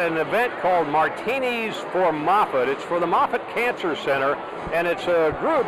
an event called Martinis for Moffitt. It's for the Moffitt Cancer Center, and it's a group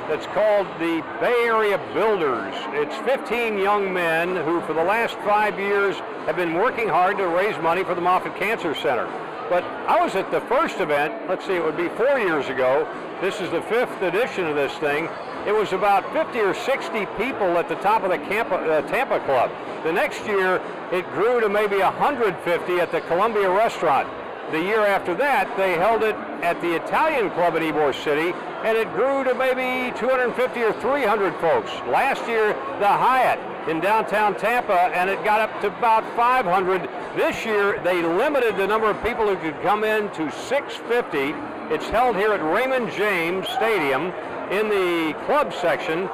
that's called the Bay Area Builders. It's 15 young men who for the last 5 years have been working hard to raise money for the Moffitt Cancer Center. But I was at the first event, let's see, it would be 4 years ago. This is the 5th edition of this thing. It was about 50 or 60 people at the top of the Tampa Club. The next year, it grew to maybe 150 at the Columbia Restaurant. The year after that, they held it at the Italian Club in Ybor City, and it grew to maybe 250 or 300 folks. Last year, the Hyatt in downtown Tampa, and it got up to about 500. This year, they limited the number of people who could come in to 650. It's held here at Raymond James Stadium in the club section,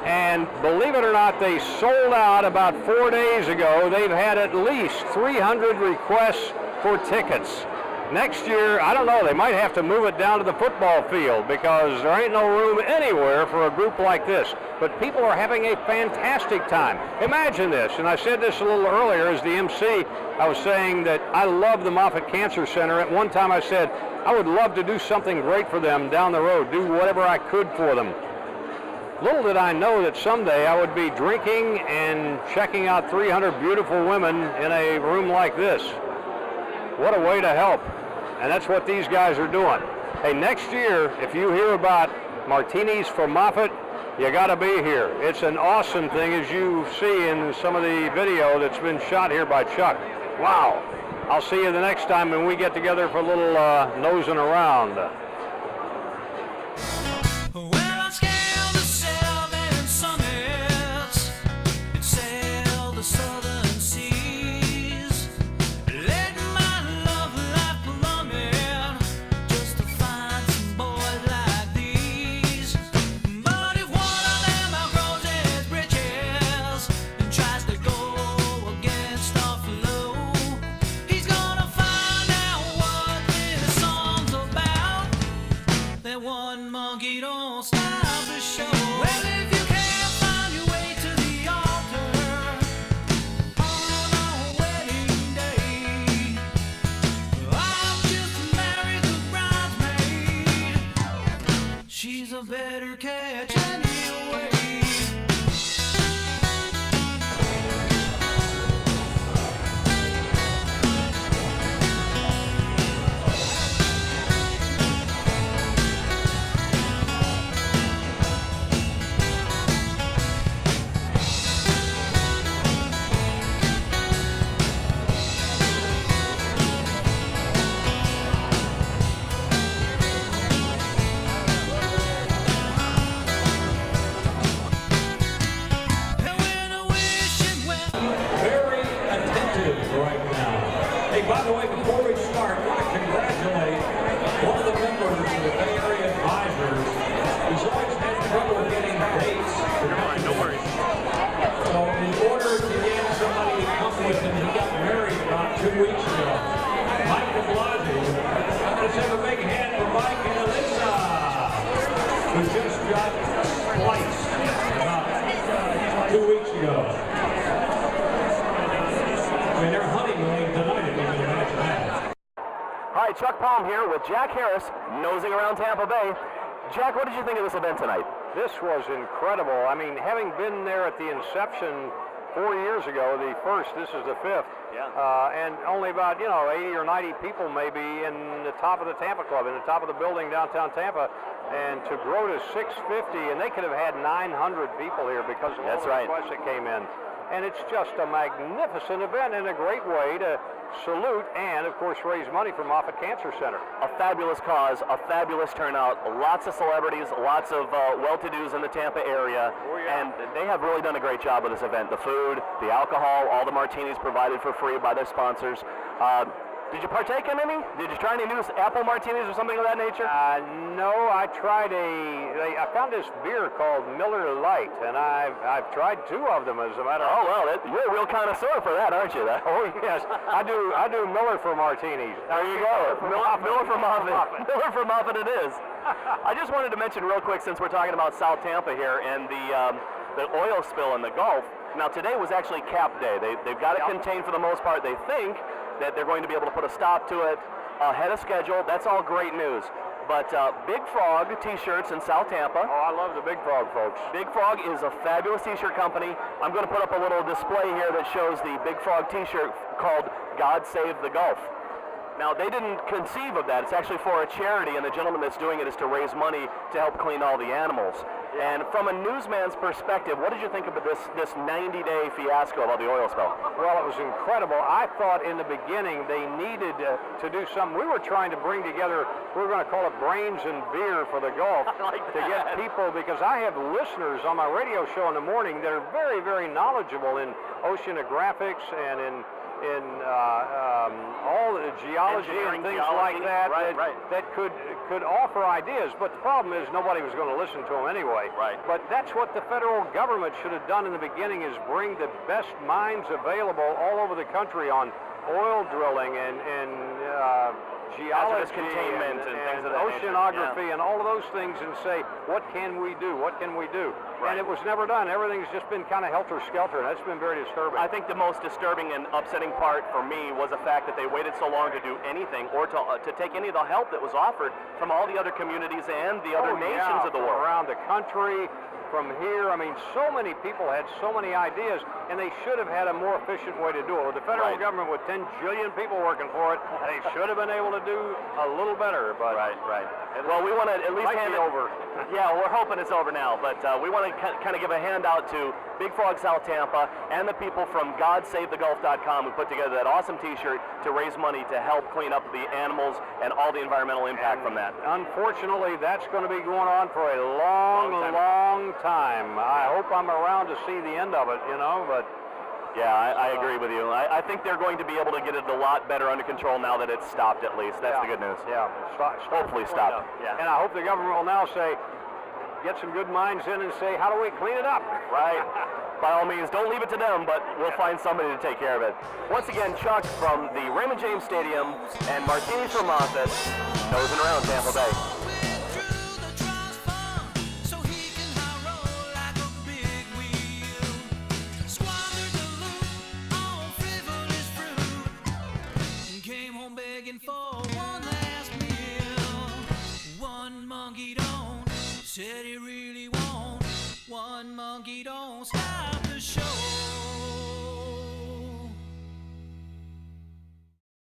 and believe it or not, they sold out about 4 days ago. They've had at least 300 requests for tickets. Next year, I don't know, they might have to move it down to the football field because there ain't no room anywhere for a group like this. But people are having a fantastic time. Imagine this, and I said this a little earlier as the MC. I was saying that I love the Moffitt Cancer Center. At one time I said I would love to do something great for them down the road, do whatever I could for them. Little did I know that someday I would be drinking and checking out 300 beautiful women in a room like this. What a way to help. And that's what these guys are doing. Hey, next year, if you hear about Martinis for Moffitt, you got to be here. It's an awesome thing, as you see in some of the video that's been shot here by Chuck. Wow. I'll see you the next time when we get together for a little nosing around. One monkey don't stop the show. Well, if you can't find your way to the altar on our wedding day, I'll just marry the bridesmaid. She's a better catch anyway. By the way, before we start, I want to congratulate one of the members of the Bay Area Advisors who's always had trouble getting dates. No worries. So in order to get somebody to come with him, he got married about 2 weeks ago. Mike de Blasio. Let's have a big hand for Mike and Alyssa, who just got spliced about 2 weeks ago. I mean, they're honeymooning tonight, if you can imagine that. Hi, Chuck Palm here with Jack Harris, nosing around Tampa Bay. Jack, what did you think of this event tonight? This was incredible. I mean, having been there at the inception 4 years ago, the first, this is the 5th, and only about, 80 or 90 people maybe in the top of the Tampa Club, in the top of the building downtown Tampa, and to grow to 650, and they could have had 900 people here because of all the requests that came in. And it's just a magnificent event and a great way to salute and, of course, raise money for Moffitt Cancer Center. A fabulous cause, a fabulous turnout, lots of celebrities, lots of well-to-dos in the Tampa area, and they have really done a great job with this event. The food, the alcohol, all the martinis provided for free by their sponsors. Did you partake in any? Did you try any new apple martinis or something of that nature? No, I tried I found this beer called Miller Lite, and I've tried 2 of them as a matter of... Oh, well, you're a real connoisseur for that, aren't you? Oh, yes. I do Miller for martinis. There you go. Miller for Moffitt. Miller for Moffitt it is. I just wanted to mention real quick, since we're talking about South Tampa here and the oil spill in the Gulf. Now, today was actually cap day. They've got it contained for the most part, they think. that they're going to be able to put a stop to it ahead of schedule. That's all great news. But Big Frog T-shirts in South Tampa. Oh, I love the Big Frog, folks. Big Frog is a fabulous T-shirt company. I'm going to put up a little display here that shows the Big Frog T-shirt called God Save the Gulf. Now, they didn't conceive of that. It's actually for a charity, and the gentleman that's doing it is to raise money to help clean all the animals. And from a newsman's perspective, what did you think of this 90-day fiasco about the oil spill? Well, it was incredible. I thought in the beginning they needed to do something. We were trying to bring together, we were going to call it brains and beer for the Gulf to get people, because I have listeners on my radio show in the morning that are very, very knowledgeable in oceanographics and in all the geology and things like that, that could offer ideas. But the problem is nobody was going to listen to them anyway. Right. But that's what the federal government should have done in the beginning, is bring the best minds available all over the country on oil drilling and geology containment and things of that oceanography and all of those things, and say, what can we do? What can we do? Right. And it was never done. Everything's just been kind of helter-skelter, and that's been very disturbing. I think the most disturbing and upsetting part for me was the fact that they waited so long to do anything, or to take any of the help that was offered from all the other communities and the other nations of the world. Around the country, from here. I mean, so many people had so many ideas, and they should have had a more efficient way to do it. With the federal government with 10 jillion people working for it, they should have been able to do a little better. But Well, we want to at least hand it over. Yeah, we're hoping it's over now, but we want to kind of give a handout to Big Frog South Tampa and the people from GodSaveTheGulf.com who put together that awesome T-shirt to raise money to help clean up the animals and all the environmental impact from that. Unfortunately, that's going to be going on for a long time. I hope I'm around to see the end of it, but... Yeah, I agree with you. I think they're going to be able to get it a lot better under control now that it's stopped, at least. That's the good news. Yeah. Hopefully stopped. Yeah. And I hope the government will now say, get some good minds in and say, how do we clean it up? Right. By all means, don't leave it to them, but we'll find somebody to take care of it. Once again, Chuck from the Raymond James Stadium and Martinis from Moffitt, nosing around Tampa Bay.